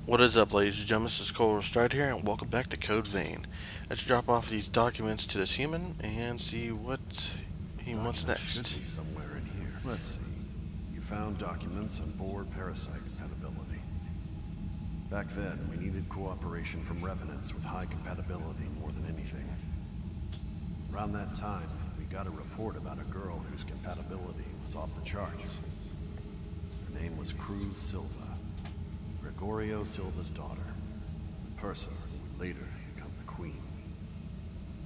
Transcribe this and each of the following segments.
What is up, ladies and gentlemen? This is Cole Stride here, and welcome back to Code Vein. Let's drop off these documents to this human and see what he wants Documents should next. be somewhere in here. Let's see. You found documents on board parasite compatibility. Back then, we needed cooperation from revenants with high compatibility more than anything. Around that time, we got a report about a girl whose compatibility was off the charts. Her name was Cruz Silva. Gregorio Silva's daughter, the person who would later become the queen.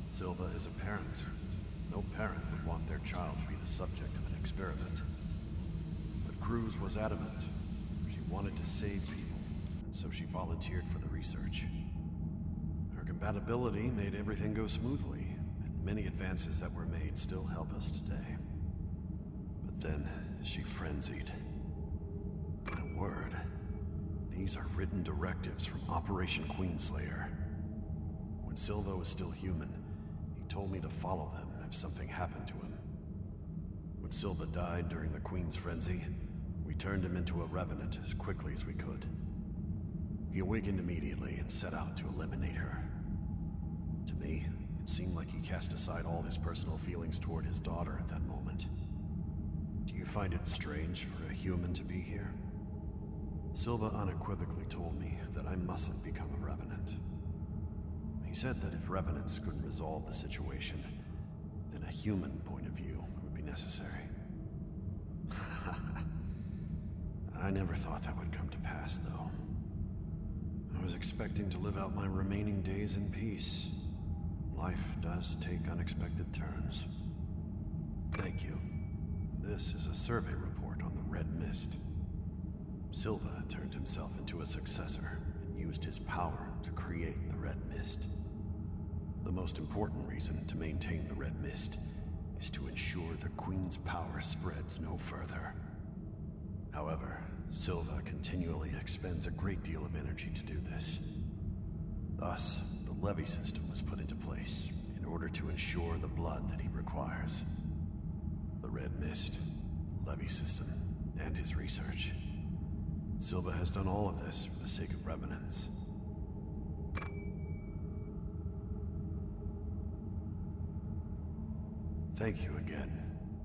Silva is a parent. No parent would want their child to be the subject of an experiment. But Cruz was adamant. She wanted to save people, and so she volunteered for the research. Her compatibility made everything go smoothly, and many advances that were made still help us today. But then, she frenzied. In a word, these are written directives from Operation Queenslayer. When Silva was still human, he told me to follow them if something happened to him. When Silva died during the Queen's frenzy, we turned him into a revenant as quickly as we could. He awakened immediately and set out to eliminate her. To me, it seemed like he cast aside all his personal feelings toward his daughter at that moment. Do you find it strange for a human to be here? Silva unequivocally told me that I mustn't become a revenant. He said that if revenants couldn't resolve the situation, then a human point of view would be necessary. I never thought that would come to pass, though. I was expecting to live out my remaining days in peace. Life does take unexpected turns. Thank you. This is a survey report on the Red Mist. Silva turned himself into a successor and used his power to create the Red Mist. The most important reason to maintain the Red Mist is to ensure the Queen's power spreads no further. However, Silva continually expends a great deal of energy to do this. Thus, the levy system was put into place in order to ensure the blood that he requires. The Red Mist, the levy system, and his research. Silva has done all of this for the sake of revenants. Thank you again.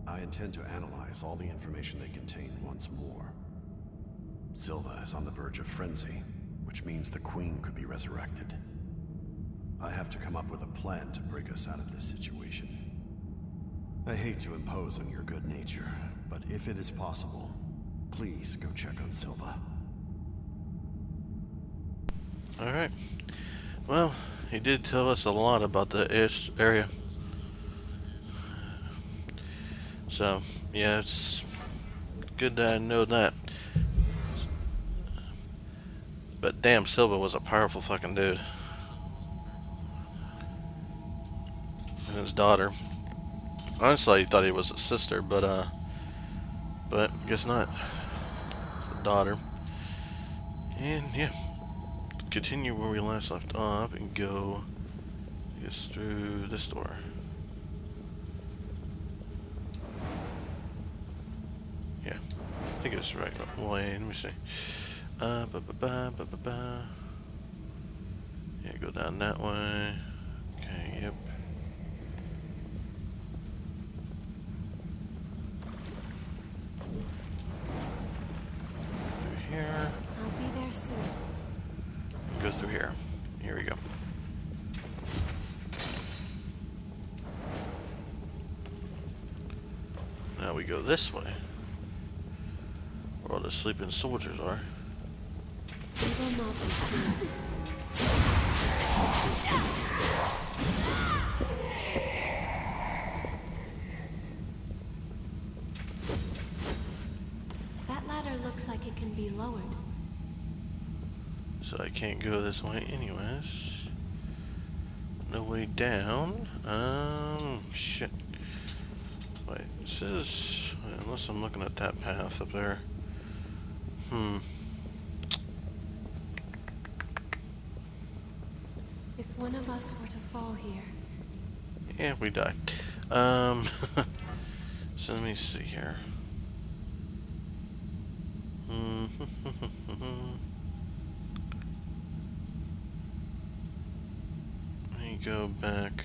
I intend to analyze all the information they contain once more. Silva is on the verge of frenzy, which means the Queen could be resurrected. I have to come up with a plan to break us out of this situation. I hate to impose on your good nature, but if it is possible, please go check on Silva. Alright. Well, he did tell us a lot about the area. So, yeah, it's good that I know that. But damn, Silva was a powerful fucking dude. And his daughter. Honestly, I thought he was a sister, but guess not. It's a daughter. And yeah, continue where we last left off and go, I guess, through this door. Yeah, I think it's the right way. Let me see. Yeah, go down that way. Okay, yep. Through here. I'll be there soon. Go through here. Here we go. Now we go this way, where all the sleeping soldiers are. We will not be fooled. That ladder looks like it can be lowered. So I can't go this way anyways. No way down. Shit. Wait, it says, unless I'm looking at that path up there. If one of us were to fall here, Yeah, we die. So let me see here. me go back.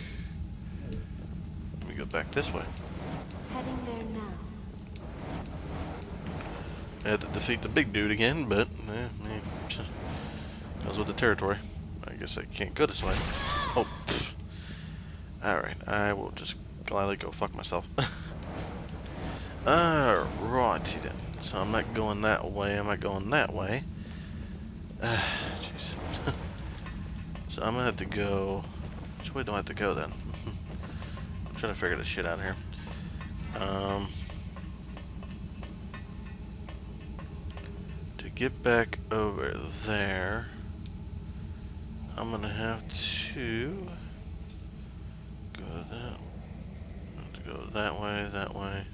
Let me go back this way. Heading there now. I had to defeat the big dude again, but goes with the territory. I guess I can't go this way. Oh, alright, I will just gladly go fuck myself. Alrighty then. So I'm not going that way, I'm not going that way. Jeez. So I'm gonna have to go... Which way do I have to go then? I'm trying to figure this shit out here. To get back over there, I'm gonna have to go that way, that way.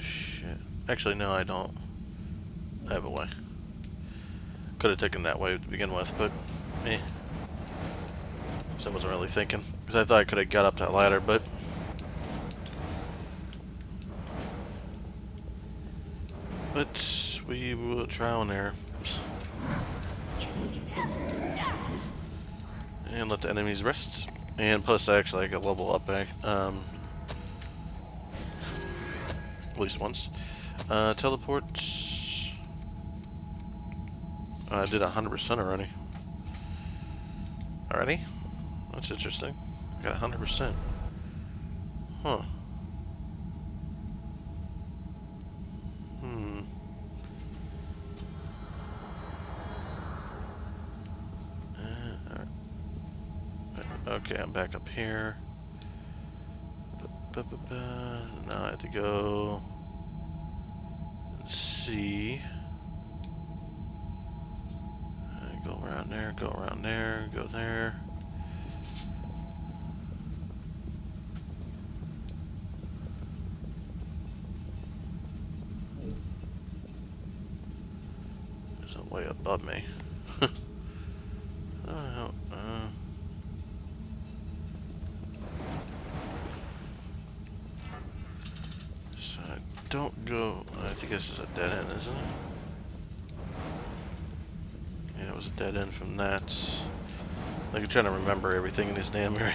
Shit. Actually, no, I don't. I have a way. Could have taken that way to begin with, but eh. So I wasn't really thinking, because I thought I could have got up that ladder, but we will trial and error. And let the enemies rest. And plus, actually, I could level up at least once. Teleports. I did 100% already. Already? That's interesting. I got 100%. Huh. Okay, I'm back up here. Now I have to go and see. Go around there, go around there, go there. There's a way above me. So I don't go. I think this is a dead end, isn't it? Yeah, it was a dead end from that. Like, I'm trying to remember everything in this damn area.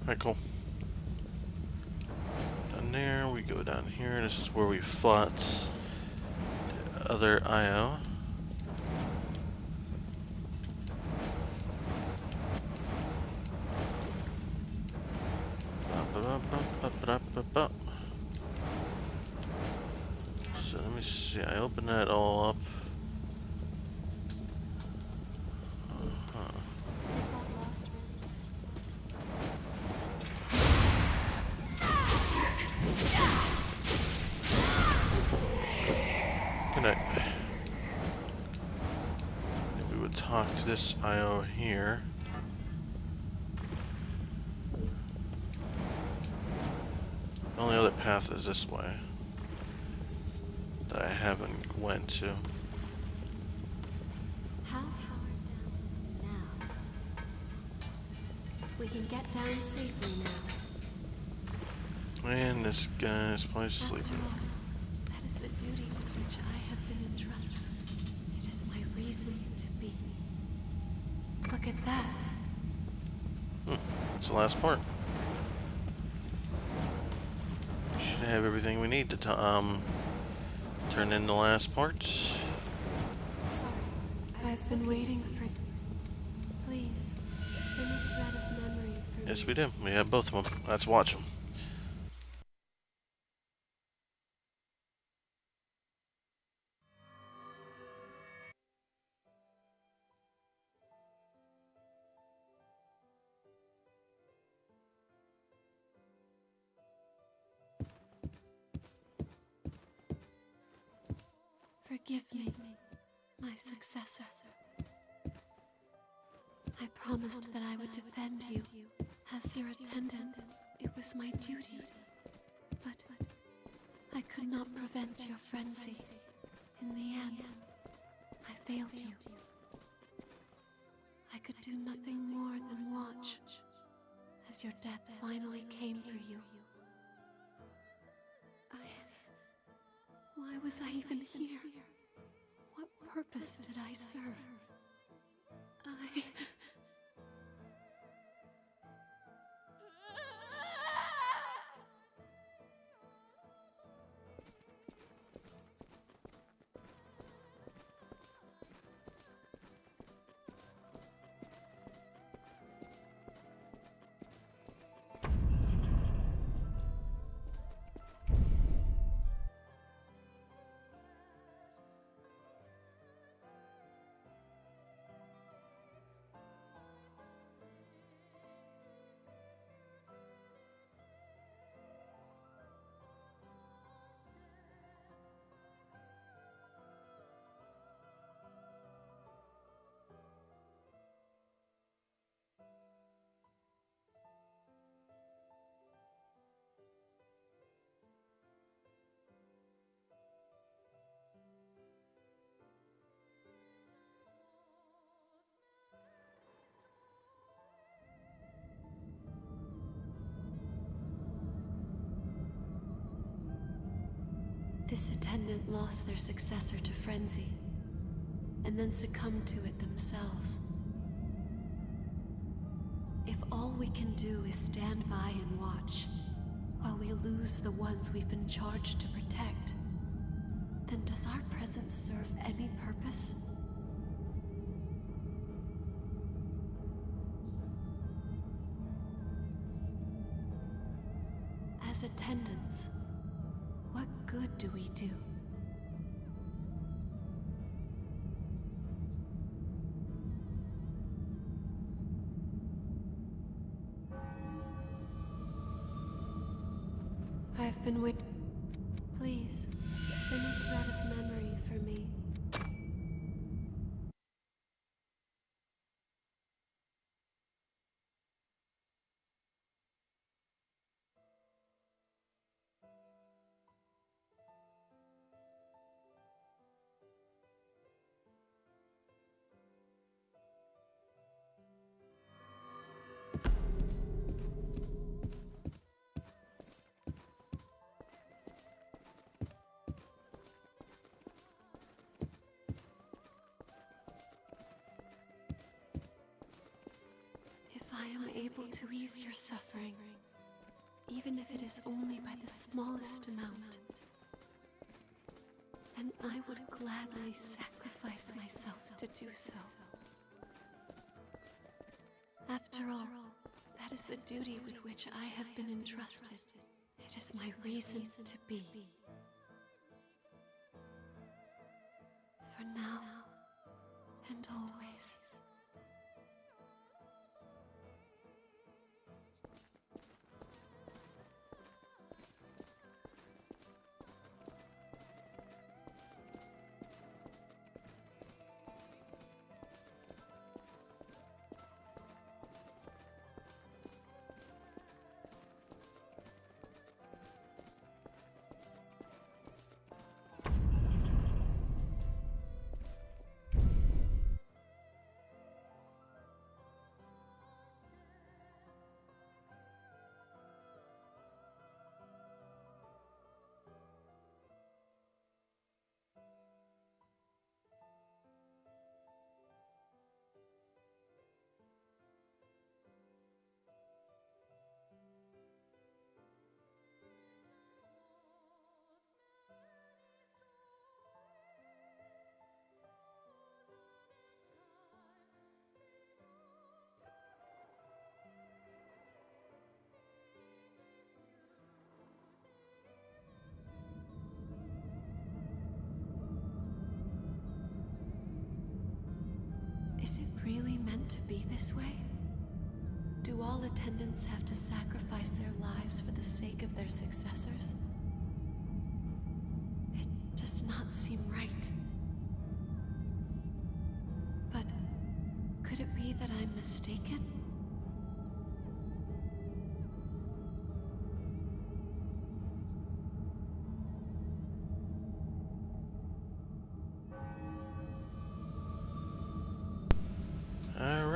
Alright, cool. Down there, we go down here. This is where we fought the other IO. So let me see, I open that all up. Is that lost Good night. And we would talk to this IO here. The only other path is this way that I haven't went to. How far down now? We can get down safely now. And this guy's place After sleeping. all, that is the duty with which I have been entrusted. It is my reason to be. Look at that. That's the last part. Should have everything we need to turn in the last parts. Sorry, I've been waiting for. Please, spin a thread of memory for me. Yes, we do. We have both of them. Let's watch them. Forgive me, my successor. I promised that I would defend you as your attendant It was my duty, but I could not prevent your frenzy. In the end, I failed you. I could do nothing more than watch as your death finally came for you. Why was I even here? What purpose did I serve? This attendant lost their successor to frenzy, and then succumbed to it themselves. If all we can do is stand by and watch, while we lose the ones we've been charged to protect, then does our presence serve any purpose? As attendants, what good do we do? I've been Please, spin a thread of memory for me. If I am able to ease your suffering, even if it is only by the smallest amount, then I would gladly sacrifice myself to do so. After all, that is the duty with which I have been entrusted. It is my reason to be. For now and always. Is it really meant to be this way? Do all attendants have to sacrifice their lives for the sake of their successors? It does not seem right. But could it be that I'm mistaken?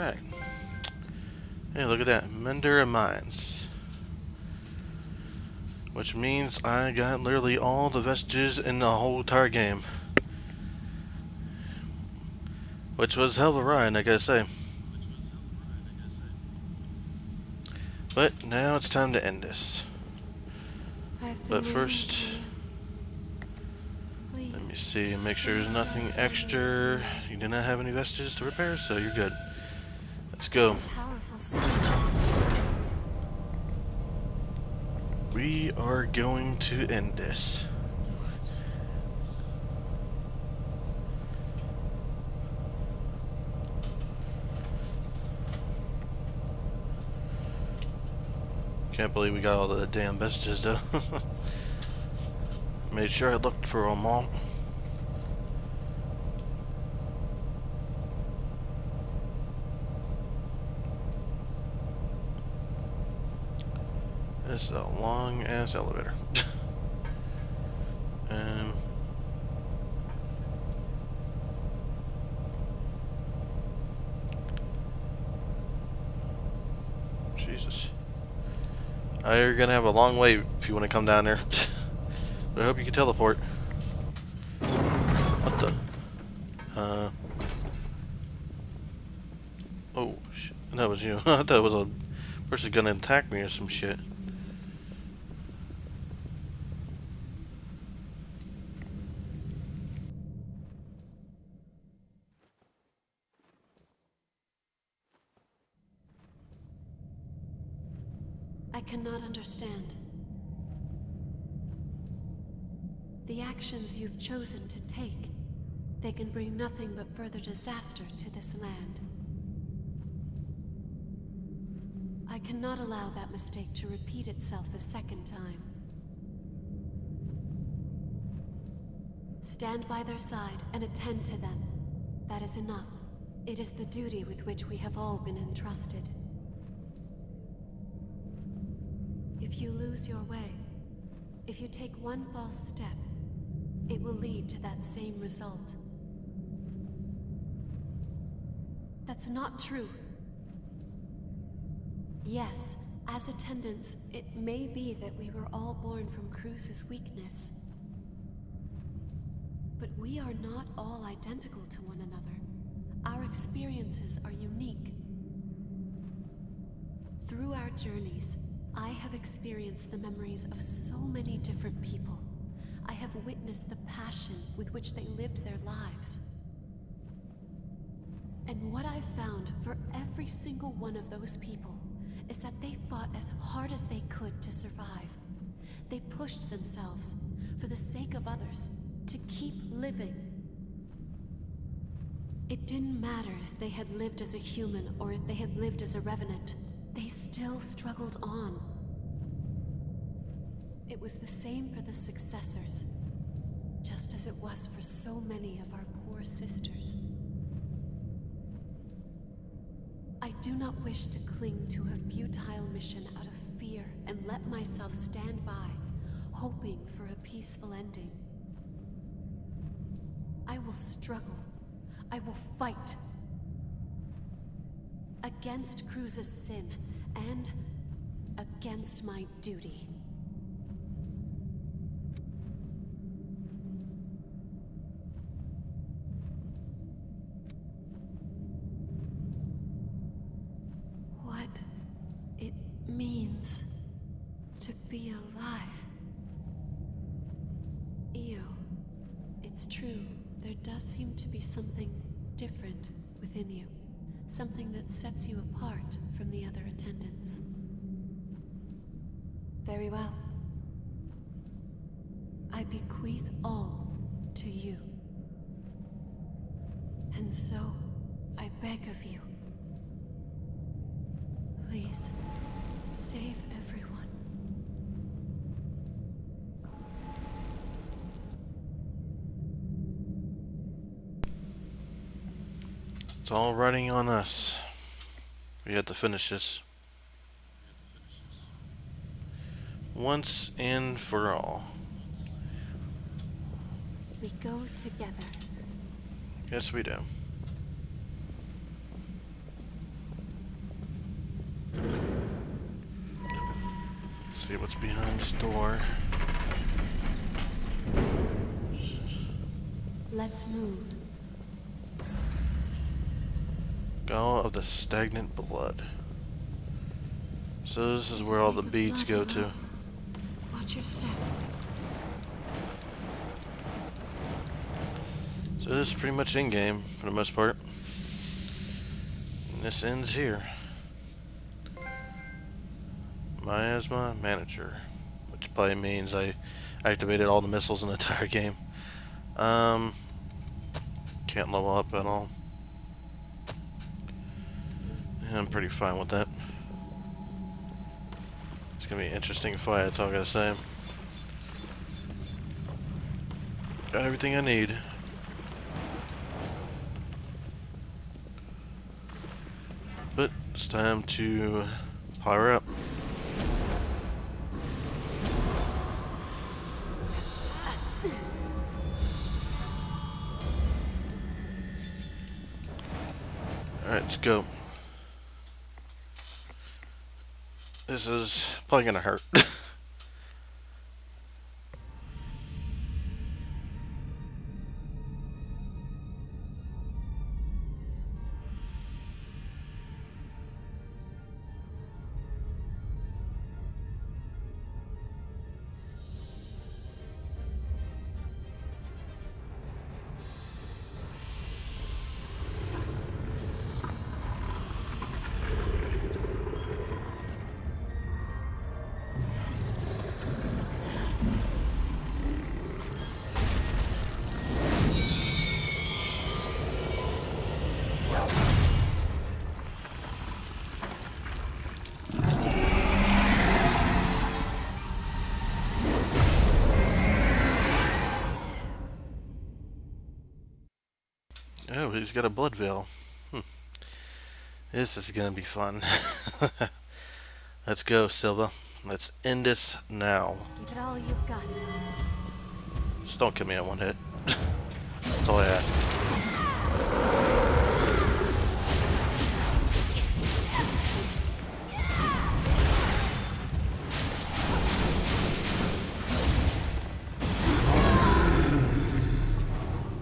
Alright. Hey, look at that. Mender of Mines. Which means I got literally all the vestiges in the whole entire game. Which was hell of a ride, I gotta say. But now it's time to end this. But first, let me see and make sure there's nothing extra. You do not have any vestiges to repair, so you're good. Let's go. We are going to end this. Can't believe we got all the damn vestiges though. Made sure I looked for them all. This is a long ass elevator. Jesus. You're gonna have a long wait if you want to come down there. But I hope you can teleport. What the? Oh, shit. That was you. I thought it was a person gonna attack me or some shit. I cannot understand. The actions you've chosen to take, they can bring nothing but further disaster to this land. I cannot allow that mistake to repeat itself a second time. Stand by their side and attend to them. That is enough. It is the duty with which we have all been entrusted. If you lose your way, if you take one false step, it will lead to that same result. That's not true. Yes, as attendants, it may be that we were all born from Cruz's weakness. But we are not all identical to one another. Our experiences are unique. Through our journeys, I have experienced the memories of so many different people. I have witnessed the passion with which they lived their lives. And what I've found for every single one of those people is that they fought as hard as they could to survive. They pushed themselves for the sake of others to keep living. It didn't matter if they had lived as a human or if they had lived as a revenant. They still struggled on. It was the same for the successors, just as it was for so many of our poor sisters. I do not wish to cling to a futile mission out of fear and let myself stand by, hoping for a peaceful ending. I will struggle. I will fight. Against Cruz's sin, and against my duty. What it means to be alive. Io, it's true, there does seem to be something different within you. Something that sets you apart from the other attendants. Very well. I bequeath all to you. And so, I beg of you, please, save everyone. It's all running on us. We have to finish this once and for all. We go together. Yes, we do. see what's behind this door. Let's move. Gall of the stagnant blood. So this is where all the beads go to. Watch your step. So this is pretty much in-game for the most part. And this ends here. Miasma Manager. Which probably means I activated all the missiles in the entire game. Can't level up at all. Yeah, I'm pretty fine with that. It's gonna be an interesting fight, that's all I gotta say. Got everything I need. But it's time to power up. Alright, let's go. This is probably gonna hurt. Oh, he's got a blood veil. This is gonna be fun. Let's go, Silva. Let's end this now. Give it all you've got. Just don't kill me in one hit. That's all I ask.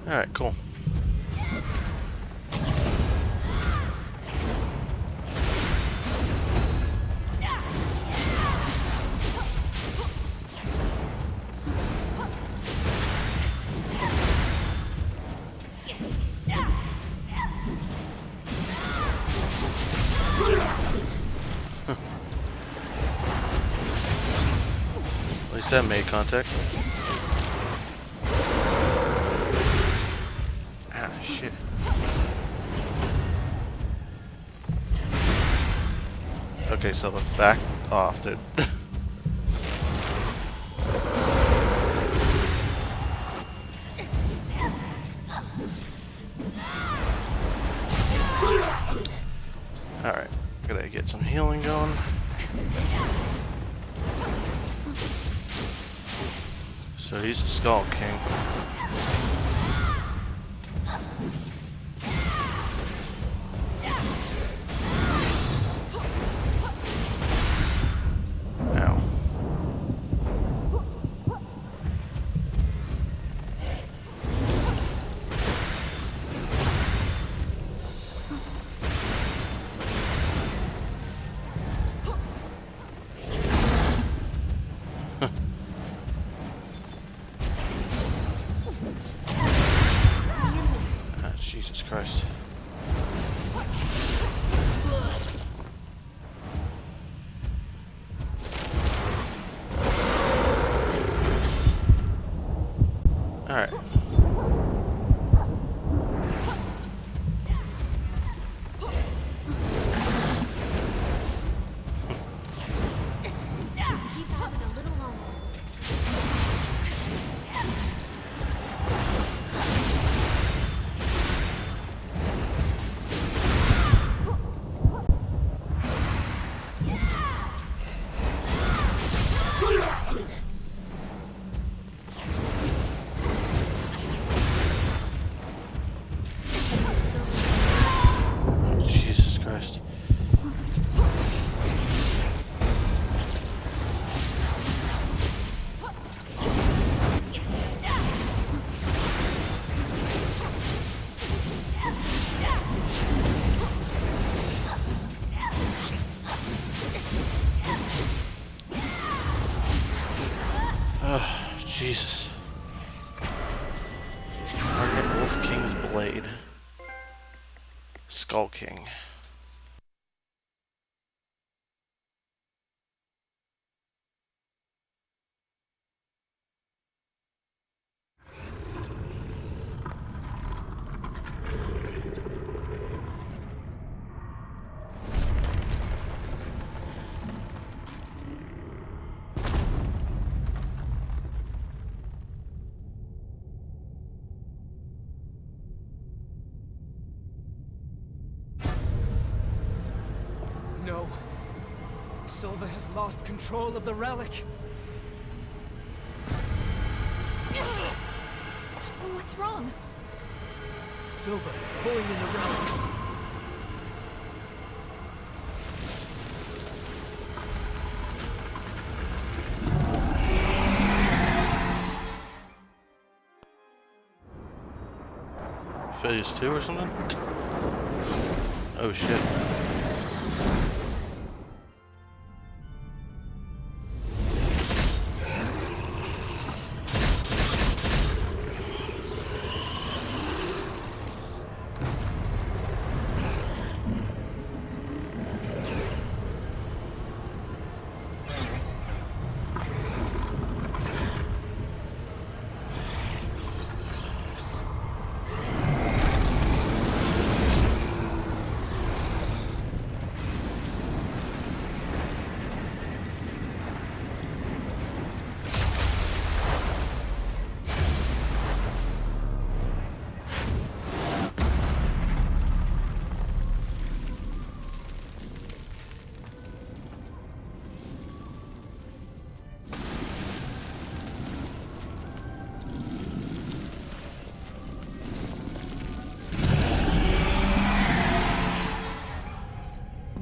Alright, cool. At least that made contact. Ah, shit. Okay, Silva, back off, dude. Alright, gotta get some healing going. So he's a Skull King. Ow. Jesus Christ. Alright. Keep at it a little longer. Jesus. Target Wolf King's Blade. Skull King. No. Silva has lost control of the relic. What's wrong? Silva is pulling in the relics. Phase 2 or something? Oh shit.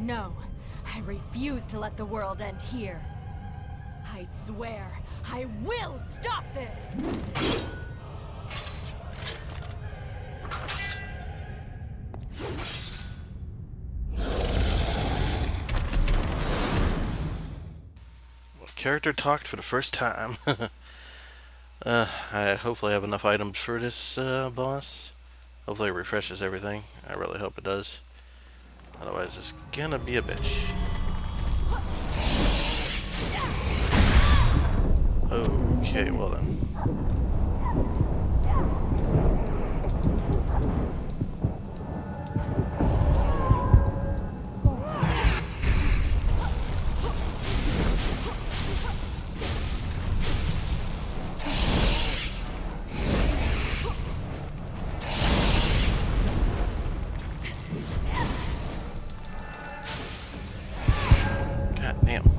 No, I refuse to let the world end here. I swear, I will stop this! Character talked for the first time. I hopefully have enough items for this boss. Hopefully it refreshes everything. I really hope it does. Otherwise it's gonna be a bitch. Okay, well then. God damn.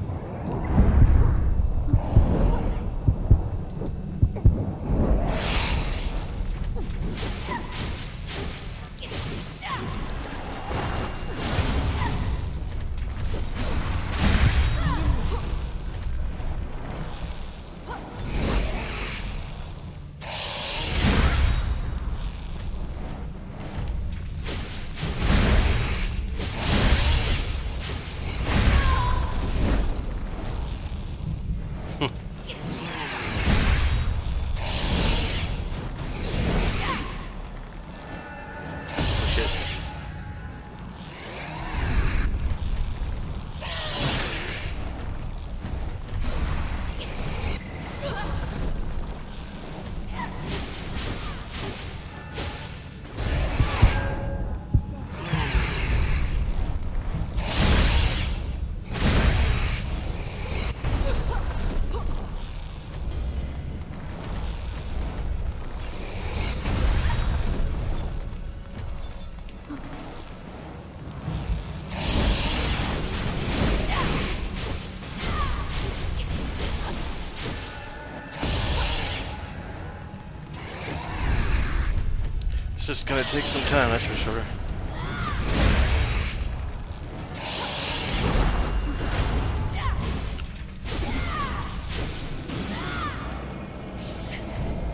It's just gonna take some time, that's for sure.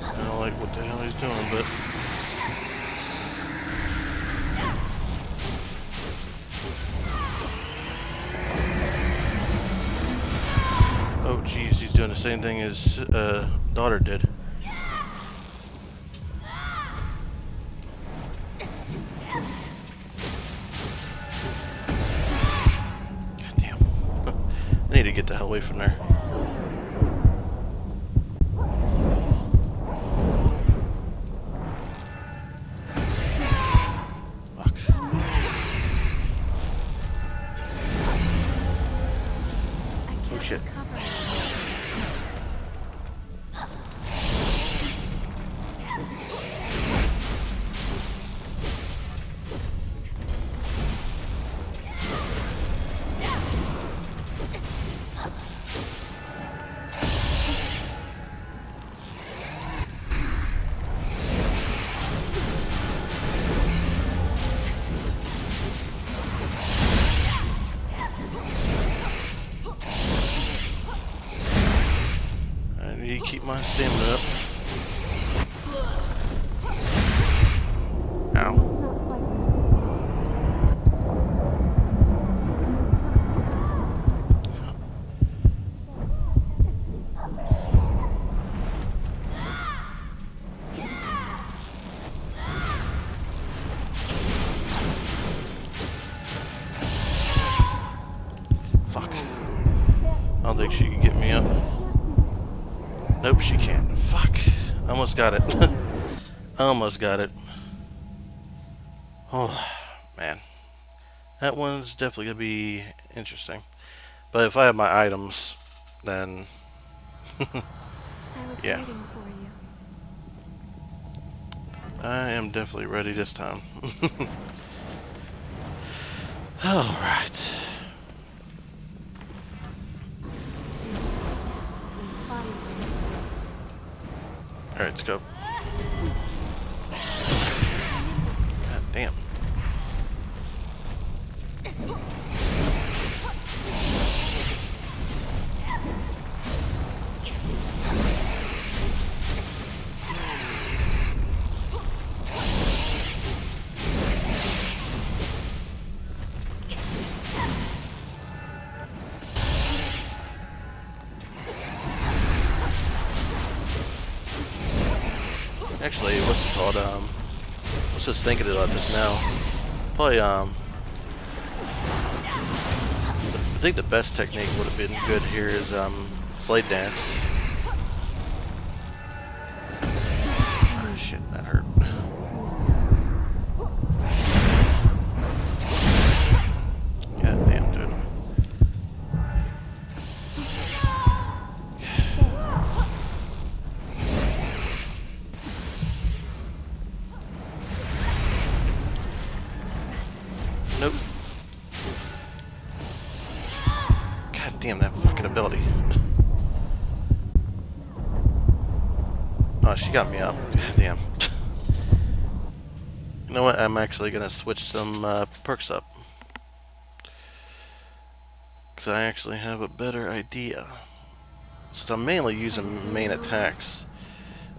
I don't like what the hell he's doing, but... Oh jeez, he's doing the same thing his daughter did. God damn. I need to get the hell away from there. Oh shit. Keep my stamina up. Ow. Fuck. I don't think she can get me up. Nope, she can't. Fuck. I almost got it. I almost got it. Oh, man. That one's definitely going to be interesting. But if I have my items, then... I was yeah. waiting for you. I am definitely ready this time. Alright. Alright, let's go. God damn. Actually, what's it called? I was just thinking about this now. Probably, I think the best technique would have been good here is, blade dance. Oh, shit, that hurt. God damn, dude. Nope. God damn that fucking ability. Oh, she got me out. God damn. You know what? I'm actually gonna switch some perks up. Because I actually have a better idea. Since I'm mainly using main attacks,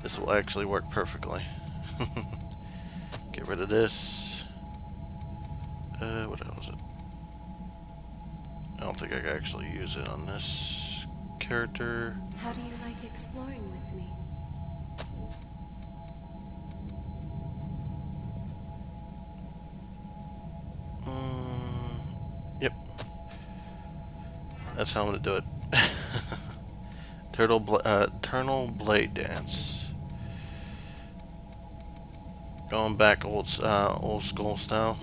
this will actually work perfectly. Get rid of this. What else is it? I don't think I can actually use it on this character. How do you like exploring with me? Yep. That's how I'm gonna do it. Eternal Blade Dance. Going back old school style.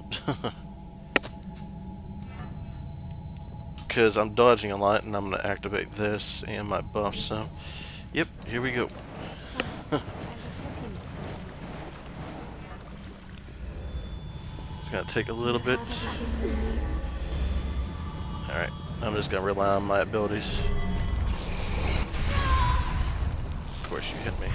Because I'm dodging a lot, and I'm going to activate this and my buff, so... Yep, here we go. So, I was looking at something. It's going to take a little bit. Alright, I'm just going to rely on my abilities. Of course you hit me.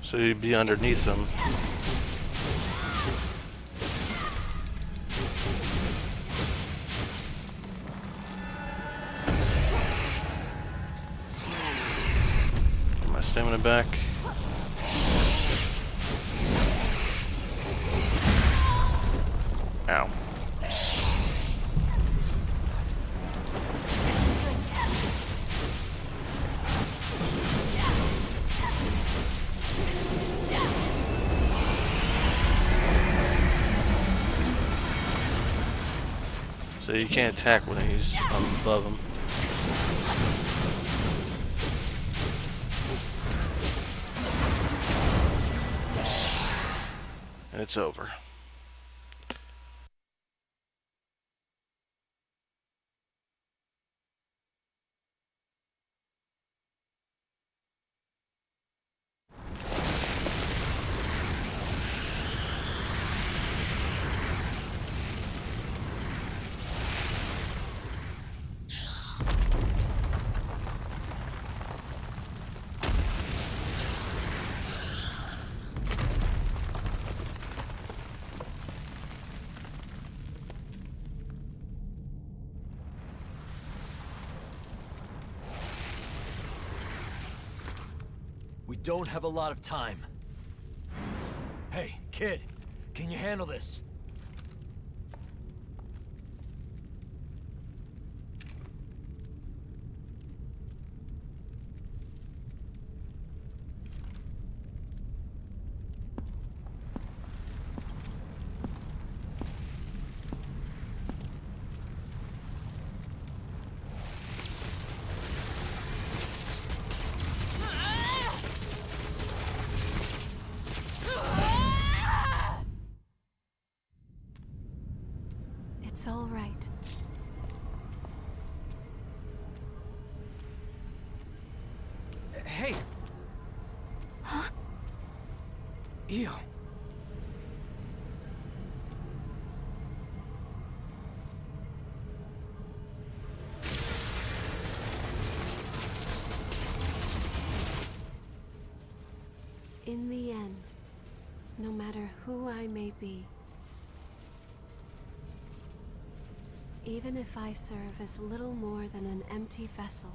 So you'd be underneath them. Get my stamina back. Ow. So you can't attack when he's above him. And it's over. We don't have a lot of time. Hey, kid, can you handle this? It's all right. Hey! Huh? Ew. In the end, no matter who I may be, even if I serve as little more than an empty vessel,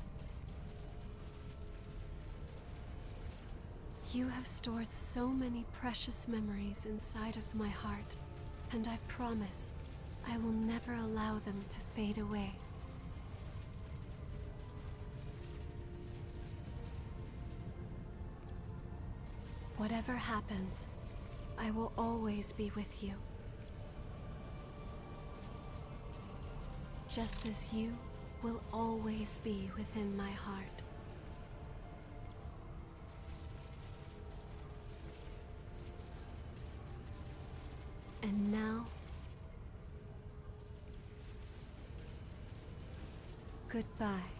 you have stored so many precious memories inside of my heart, and I promise I will never allow them to fade away. Whatever happens, I will always be with you. Just as you will always be within my heart. And now, goodbye.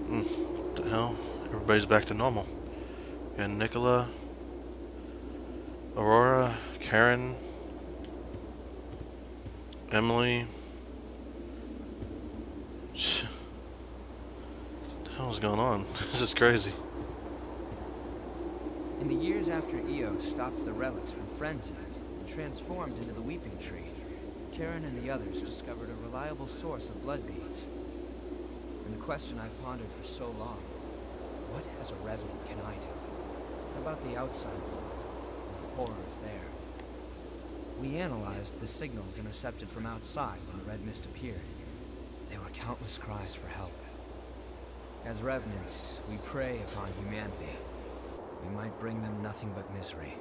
What the hell? Everybody's back to normal. We got Nicola, Aurora, Karen, Emily. What the hell is going on? This is crazy. In the years after Io stopped the relics from frenzy and transformed into the Weeping Tree, Karen and the others discovered a reliable source of blood beads. And the question I've pondered for so long, what as a revenant can I do? What about the outside world and the horrors there? We analyzed the signals intercepted from outside when the red mist appeared. There were countless cries for help. As revenants, we prey upon humanity. We might bring them nothing but misery.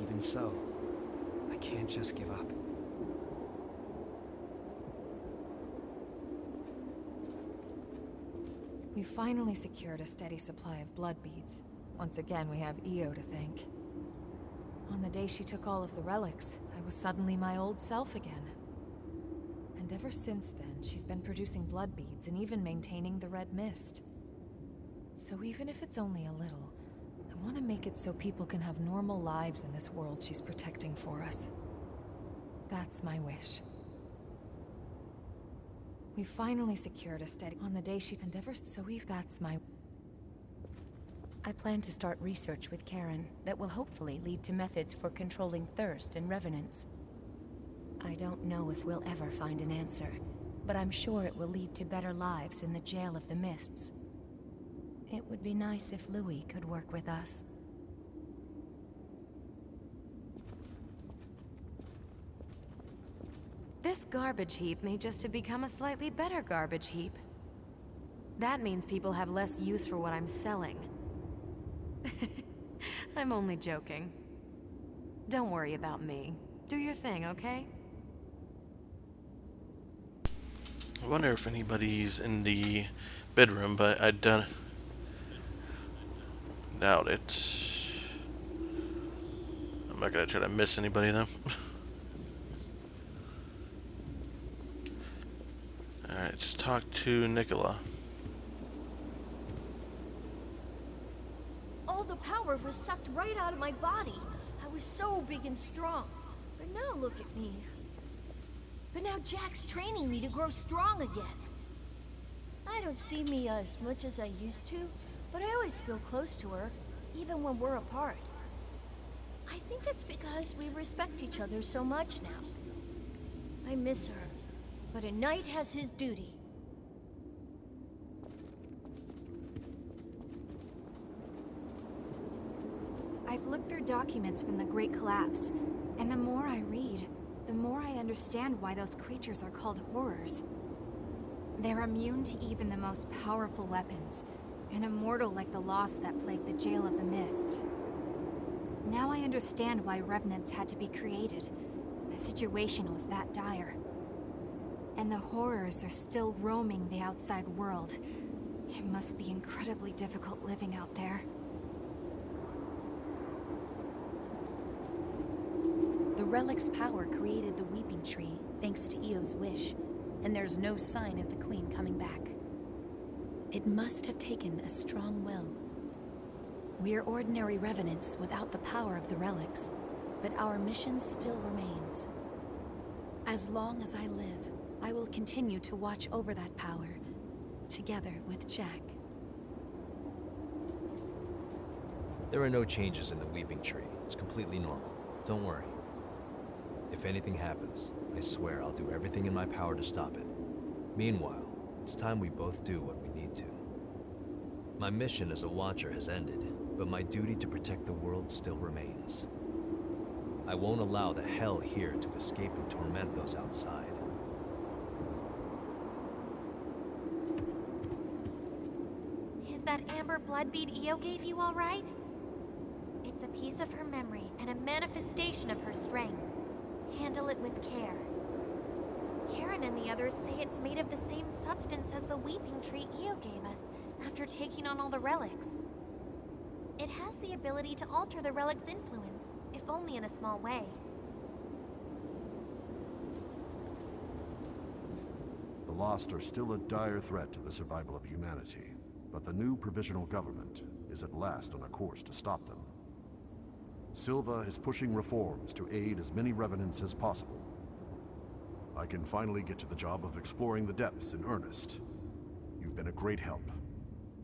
Even so, I can't just give up. We finally secured a steady supply of blood beads. Once again, we have Io to thank. On the day she took all of the relics, I was suddenly my old self again. And ever since then, she's been producing blood beads and even maintaining the red mist. So even if it's only a little, I want to make it so people can have normal lives in this world she's protecting for us. That's my wish. We finally secured a steady on the day she endeavors, so that's my... I plan to start research with Karen that will hopefully lead to methods for controlling thirst and revenants. I don't know if we'll ever find an answer, but I'm sure it will lead to better lives in the Jail of the Mists. It would be nice if Louis could work with us. This garbage heap may just have become a slightly better garbage heap. That means people have less use for what I'm selling. I'm only joking. Don't worry about me. Do your thing, okay? I wonder if anybody's in the bedroom, but I doubt it. I'm not gonna try to miss anybody though. Alright, let's talk to Nicola. All the power was sucked right out of my body. I was so big and strong. But now look at me. But now Jack's training me to grow strong again. I don't see me as much as I used to, but I always feel close to her, even when we're apart. I think it's because we respect each other so much now. I miss her, but a knight has his duty. I've looked through documents from the Great Collapse, and the more I read, the more I understand why those creatures are called horrors. They're immune to even the most powerful weapons, and immortal like the lost that plagued the Jail of the Mists. Now I understand why revenants had to be created. The situation was that dire. And the horrors are still roaming the outside world. It must be incredibly difficult living out there. The relic's power created the Weeping Tree, thanks to Io's wish, and there's no sign of the Queen coming back. It must have taken a strong will. We're ordinary revenants without the power of the relics, but our mission still remains. As long as I live, I will continue to watch over that power, together with Jack. There are no changes in the Weeping Tree. It's completely normal. Don't worry. If anything happens, I swear I'll do everything in my power to stop it. Meanwhile, it's time we both do what we need to. My mission as a Watcher has ended, but my duty to protect the world still remains. I won't allow the hell here to escape and torment those outside. Is that amber blood bead Io gave you all right? It's a piece of her memory and a manifestation of her strength. Handle it with care. Karen and the others say it's made of the same substance as the Weeping Tree Io gave us after taking on all the relics. It has the ability to alter the relic's influence, if only in a small way. The Lost are still a dire threat to the survival of humanity, but the new provisional government is at last on a course to stop them. Silva is pushing reforms to aid as many revenants as possible. I can finally get to the job of exploring the depths in earnest. You've been a great help.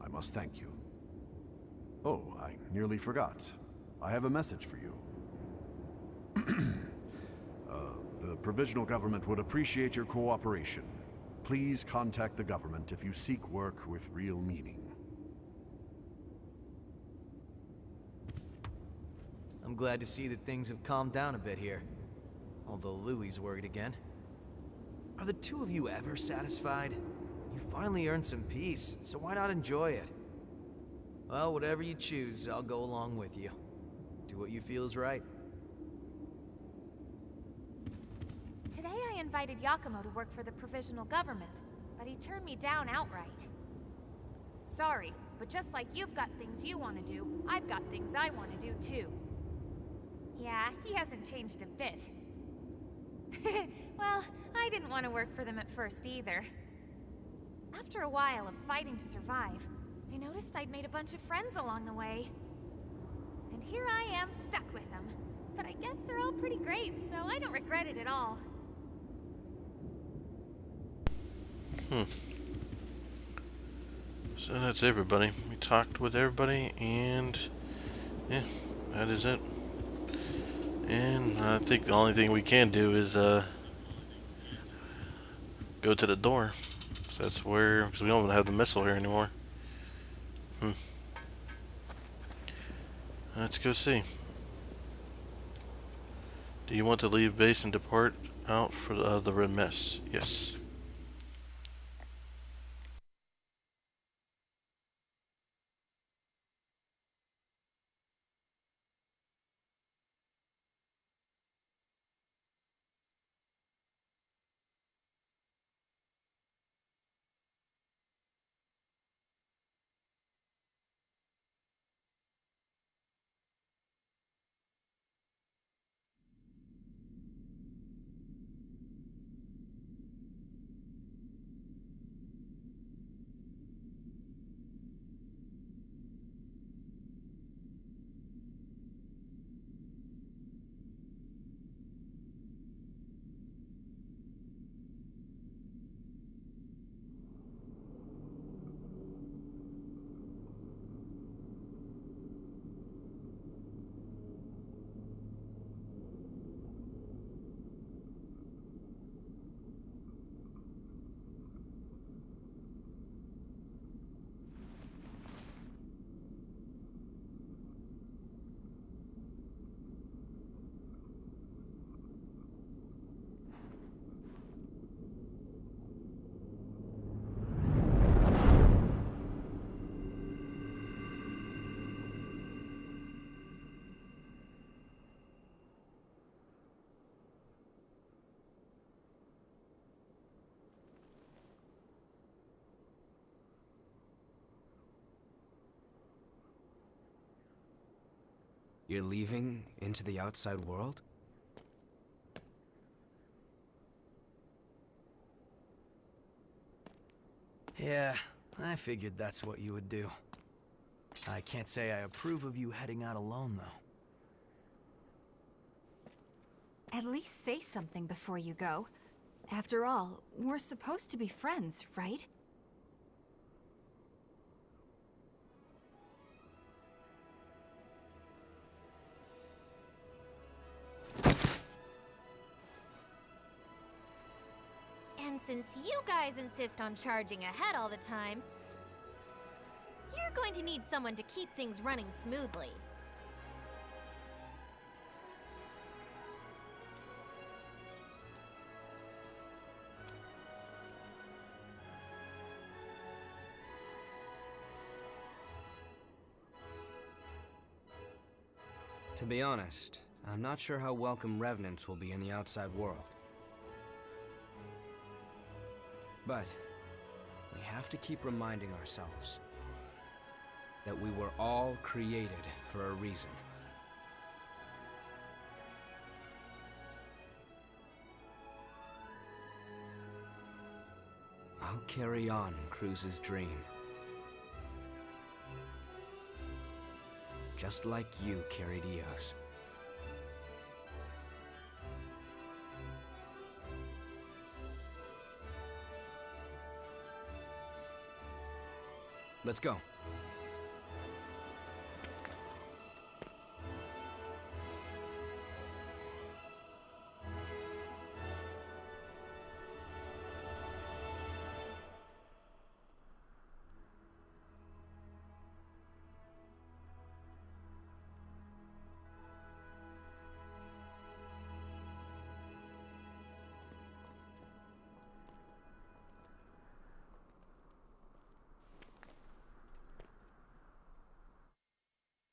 I must thank you. Oh, I nearly forgot. I have a message for you. The provisional government would appreciate your cooperation. Please contact the government if you seek work with real meaning. I'm glad to see that things have calmed down a bit here. Although Louie's worried again. Are the two of you ever satisfied? You finally earned some peace, so why not enjoy it? Well, whatever you choose, I'll go along with you. Do what you feel is right. Today I invited Yakumo to work for the provisional government, but he turned me down outright. Sorry, but just like you've got things you want to do, I've got things I want to do too. Yeah, he hasn't changed a bit. Well, I didn't want to work for them at first either. After a while of fighting to survive, I noticed I'd made a bunch of friends along the way. And here I am stuck with them. But I guess they're all pretty great, so I don't regret it at all. So that's everybody. We talked with everybody, and yeah, that is it. And I think the only thing we can do is go to the door. So that's where, because we don't have the missile here anymore. Let's go see. Do you want to leave base and depart out for the red mess? Yes. You're leaving into the outside world? Yeah, I figured that's what you would do. I can't say I approve of you heading out alone, though. At least say something before you go. After all, we're supposed to be friends, right? And since you guys insist on charging ahead all the time, you're going to need someone to keep things running smoothly. To be honest, I'm not sure how welcome revenants will be in the outside world. But we have to keep reminding ourselves that we were all created for a reason. carry on Cruz's dream. Just like you carried Eos. Let's go.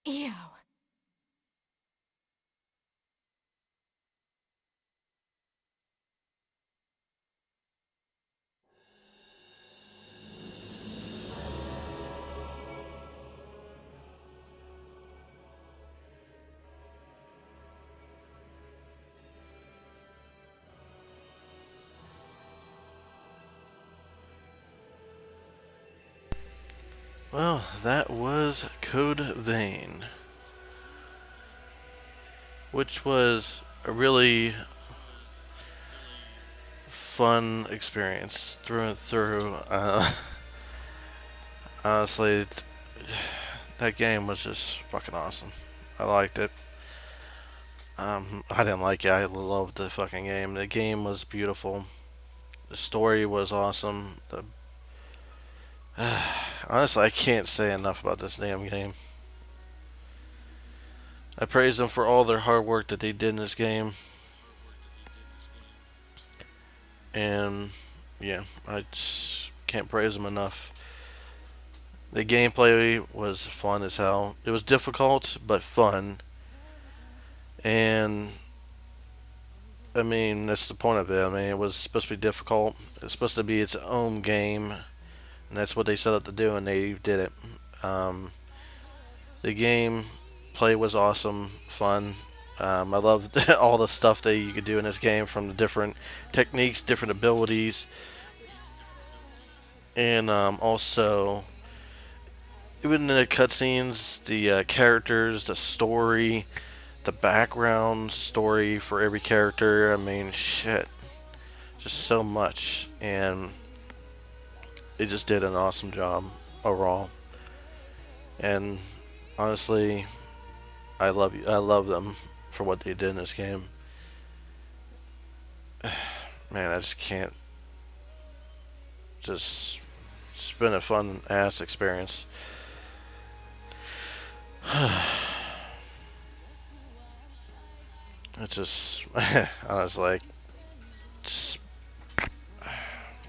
Ew. Well, that was Code Vein, which was a really fun experience through and through. Honestly, that game was just fucking awesome. I liked it. I didn't like it. I loved the fucking game. The game was beautiful. The story was awesome. Honestly, I can't say enough about this damn game. I praise them for all their hard work that they did in this game. And yeah, I just can't praise them enough. The gameplay was fun as hell. It was difficult, but fun. And I mean, that's the point of it. I mean, it was supposed to be difficult. It's supposed to be its own game, and that's what they set out to do, and they did it. The game play was awesome, fun. I loved all the stuff that you could do in this game, from the different techniques, different abilities, and also even the cutscenes, the characters, the story, the background story for every character. I mean, shit, just so much, and it just did an awesome job overall. And honestly, I love you. I love them for what they did in this game. Man, I just can't. It's been a fun ass experience. It's just, I was like, just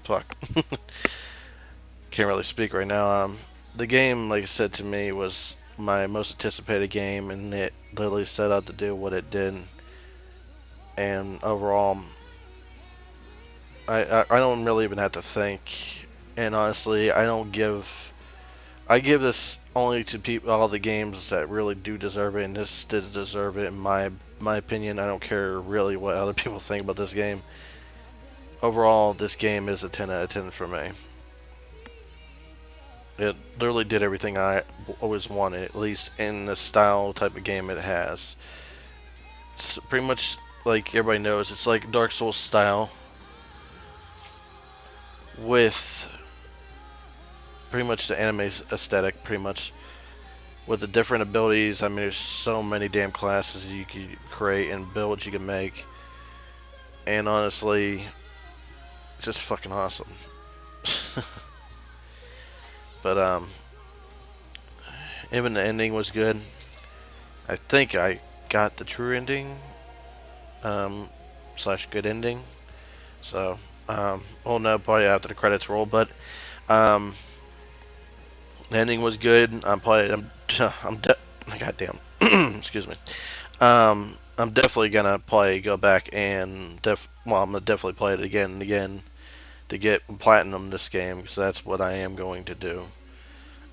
fuck. Can't really speak right now. The game, like I said, to me was my most anticipated game, and it literally set out to do what it did. And overall, I don't really even have to think. And honestly, I give this only to people, all the games that really do deserve it, and this did deserve it in my opinion. I don't care really what other people think about this game. Overall, this game is a 10 out of 10 for me. It literally did everything I always wanted, at least in the style type of game it has. It's pretty much like everybody knows, it's like Dark Souls style with pretty much the anime aesthetic, pretty much, with the different abilities. I mean, there's so many damn classes you could create and builds you can make, and honestly, it's just fucking awesome. But even the ending was good. I think I got the true ending, slash good ending. So, we'll know probably after the credits roll. But the ending was good. Goddamn. Excuse me. I'm definitely gonna go back and I'm gonna definitely play it again and again to get platinum this game, because that's what I am going to do.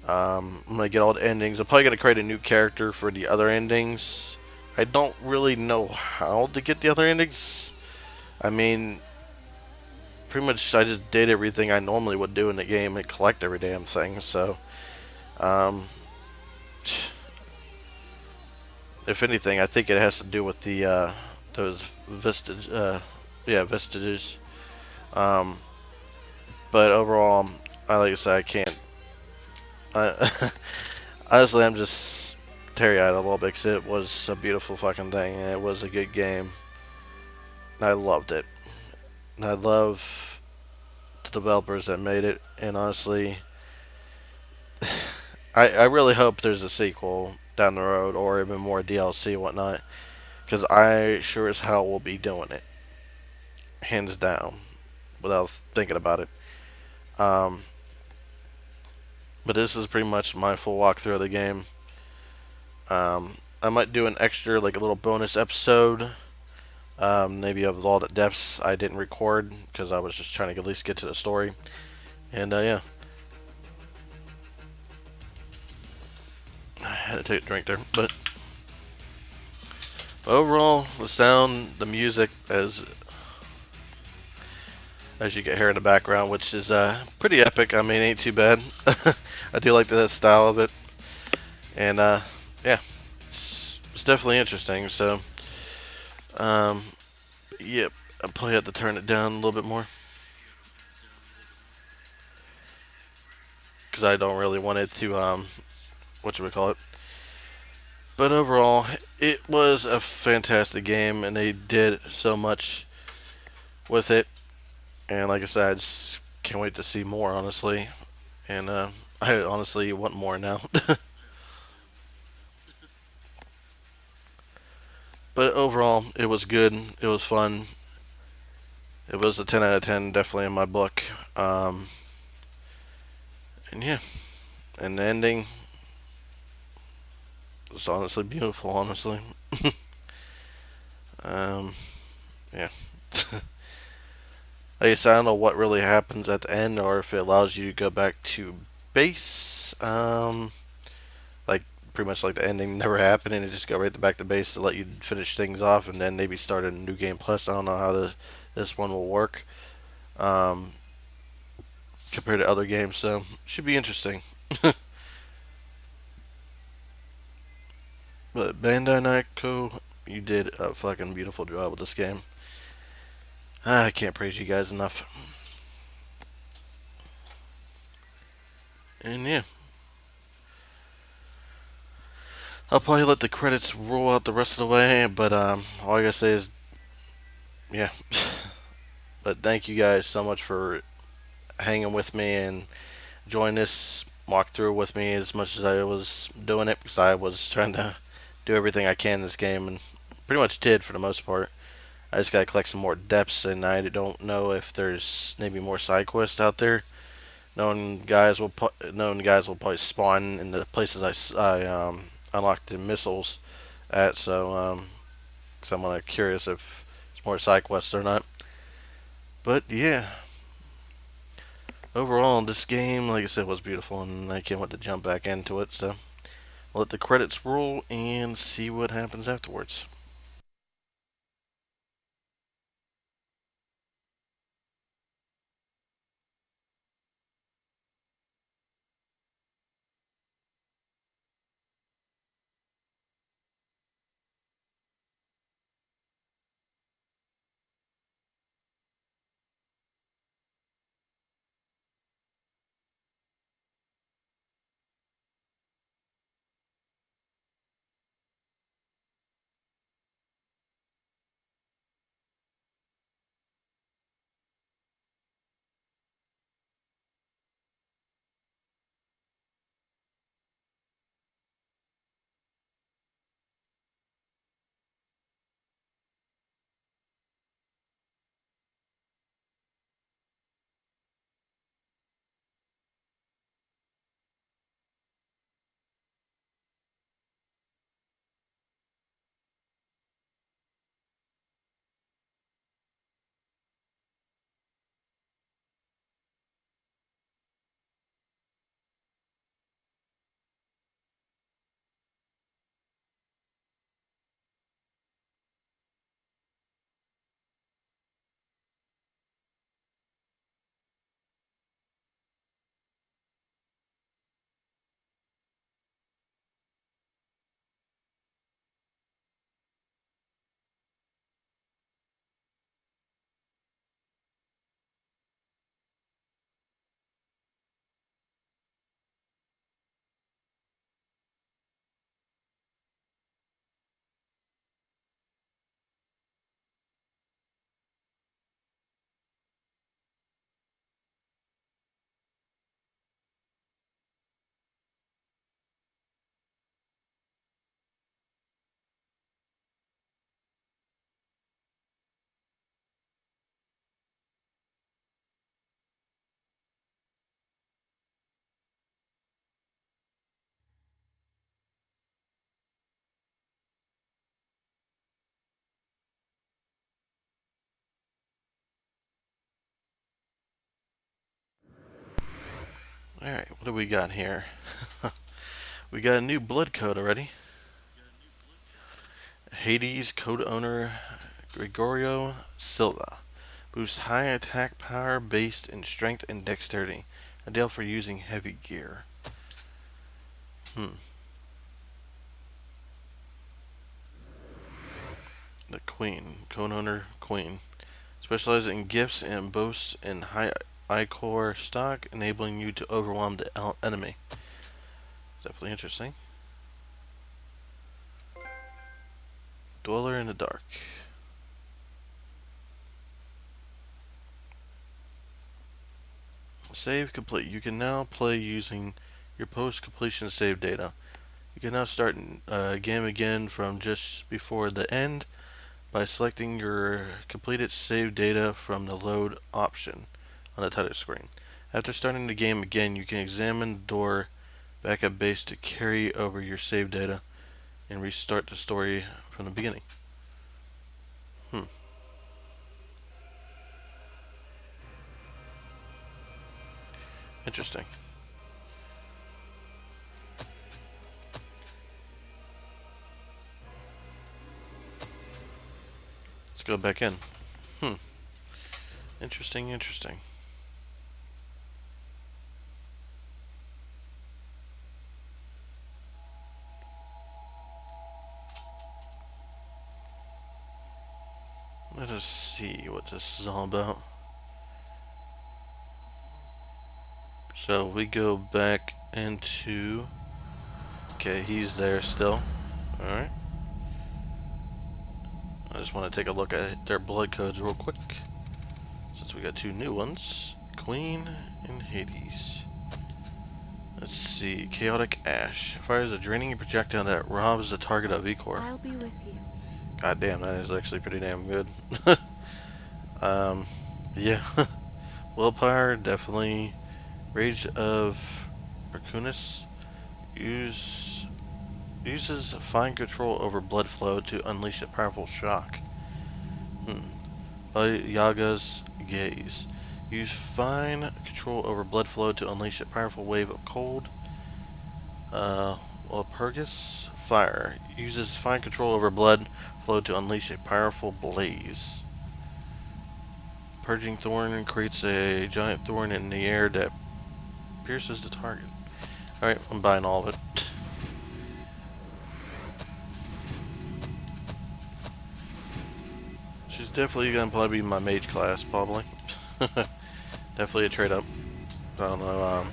I'm gonna get all the endings. I'm probably gonna create a new character for the other endings. I don't really know how to get the other endings. I mean, pretty much I just did everything I normally would do in the game and collect every damn thing. So, um, if anything, I think it has to do with the those vestige, vestiges. Um, but overall, I like I said, I can't. I, honestly, I'm just teary-eyed a little bit because it was a beautiful fucking thing and it was a good game. I loved it. And I love the developers that made it. And honestly, I really hope there's a sequel down the road or even more DLC and whatnot. Because I sure as hell will be doing it. Hands down. Without thinking about it. Um, but this is pretty much my full walkthrough of the game. I might do an extra, like a little bonus episode. Maybe of all the depths I didn't record because I was just trying to at least get to the story. And yeah. I had to take a drink there. But overall, the sound, the music, as you get here in the background, which is pretty epic. I mean, ain't too bad. I do like the style of it, and yeah, it's definitely interesting. So, um, yep, I'll probably have to turn it down a little bit more because I don't really want it to what should we call it? But overall, it was a fantastic game, and they did so much with it. And like I said, I just can't wait to see more, honestly. And I honestly want more now. But overall, it was good. It was fun. It was a 10 out of 10, definitely in my book. And yeah, and the ending was honestly beautiful, honestly. um, yeah. I guess I don't know what really happens at the end or if it allows you to go back to base. Like pretty much like the ending never happened and it just go right back to base to let you finish things off and then maybe start a new game plus. I don't know how this one will work um, compared to other games, so should be interesting. But Bandai Namco, you did a fucking beautiful job with this game. I can't praise you guys enough. And yeah, I'll probably let the credits roll out the rest of the way, but all I gotta say is, yeah. But thank you guys so much for hanging with me and joining this walkthrough with me as much as I was doing it because I was trying to do everything I can in this game and pretty much did for the most part. I just gotta collect some more depths and I don't know if there's maybe more side quests out there. Known guys will probably spawn in the places I unlocked the missiles at. So cause I'm kind of curious if it's more side quests or not. But yeah, overall this game, like I said, was beautiful, and I can't wait to jump back into it. So we'll let the credits roll and see what happens afterwards. Alright, what do we got here? We got a new blood code already. Hades code owner Gregorio Silva. Boosts high attack power based in strength and dexterity. Ideal for using heavy gear. The Queen. Code owner Queen. Specializes in gifts and boasts in high I-core stock, enabling you to overwhelm the enemy. Definitely interesting. Dweller in the Dark. Save complete. You can now play using your post-completion save data. You can now start a game again from just before the end by selecting your completed save data from the load option on the title screen. After starting the game again, you can examine the door backup base to carry over your save data and restart the story from the beginning. Interesting. Let's go back in. Interesting, interesting. Let us see what this is all about. So we go back into... Okay, he's there still. Alright. I just want to take a look at their blood codes real quick, since we got two new ones. Queen and Hades. Let's see. Chaotic Ash. Fires a draining projectile that robs the target of E-core. I'll be with you. God damn, that is actually pretty damn good. Yeah. Willpower, definitely. Rage of Percunus. Uses fine control over blood flow to unleash a powerful shock. Yaga's Gaze. Use fine control over blood flow to unleash a powerful wave of cold. Walpurgis Fire. Uses fine control over blood flow to unleash a powerful blaze. Purging Thorn creates a giant thorn in the air that pierces the target. Alright, I'm buying all of it. She's definitely gonna probably be my mage class, probably. Definitely a trade up. I don't know,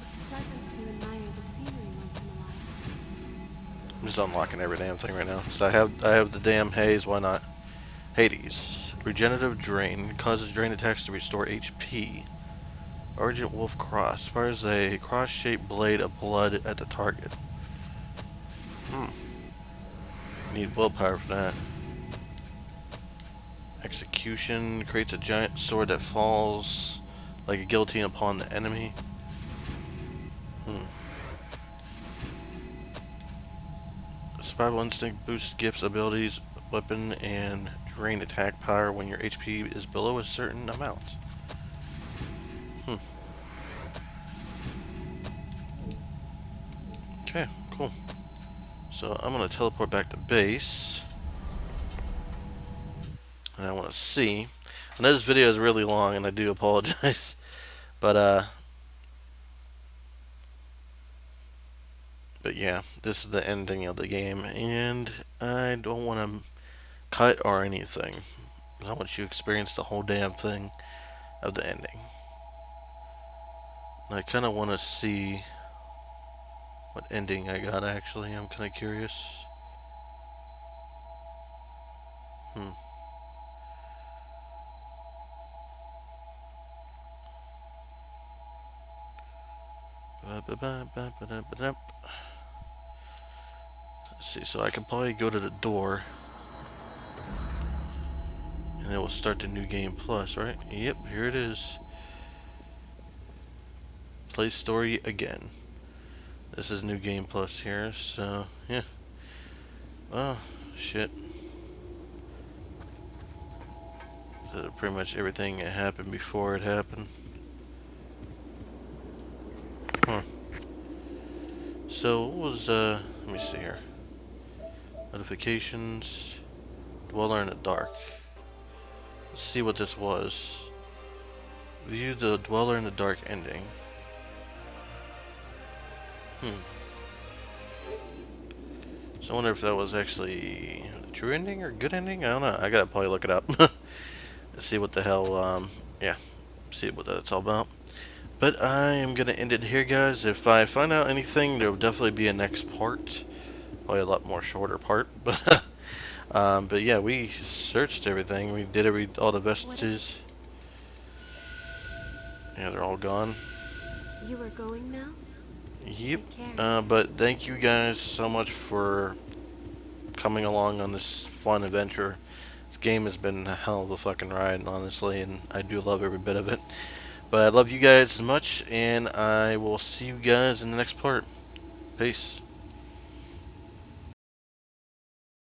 It's pleasant to admire the scenery once in a while. I'm just unlocking every damn thing right now. So I have the damn haze, why not? Hades. Regenerative Drain. Causes drain attacks to restore HP. Argent Wolf Cross. Fires a cross-shaped blade of blood at the target. Need willpower for that. Execution. Creates a giant sword that falls like a guillotine upon the enemy. Survival Instinct boosts gifts, abilities, weapon, and drain attack power when your HP is below a certain amount. Okay, cool. So I'm gonna teleport back to base. And I wanna see. I know this video is really long and I do apologize. But yeah, this is the ending of the game, and I don't want to cut or anything. I want you to experience the whole damn thing of the ending. And I kind of want to see what ending I got, actually. I'm kind of curious. Let's see, so I can probably go to the door and it will start the new game plus, right? Yep, here it is. Play story again. This is new game plus here, so yeah. Oh, shit. pretty much everything that happened before it happened. Huh. So what was let me see here. Notifications. Dweller in the dark. Let's see what this was. View the Dweller in the Dark ending. So I wonder if that was actually a true ending or good ending? I don't know. I gotta probably look it up. See what the hell, yeah. See what that's all about. But I am gonna end it here, guys. If I find out anything, there will definitely be a next part. Probably a lot more shorter part. But yeah, we searched everything. We did all the vestiges. Yeah, they're all gone. You are going now? Yep. Take care. But thank you guys so much for coming along on this fun adventure. This game has been a hell of a fucking ride, honestly, and I do love every bit of it. But I love you guys as much, and I will see you guys in the next part. Peace.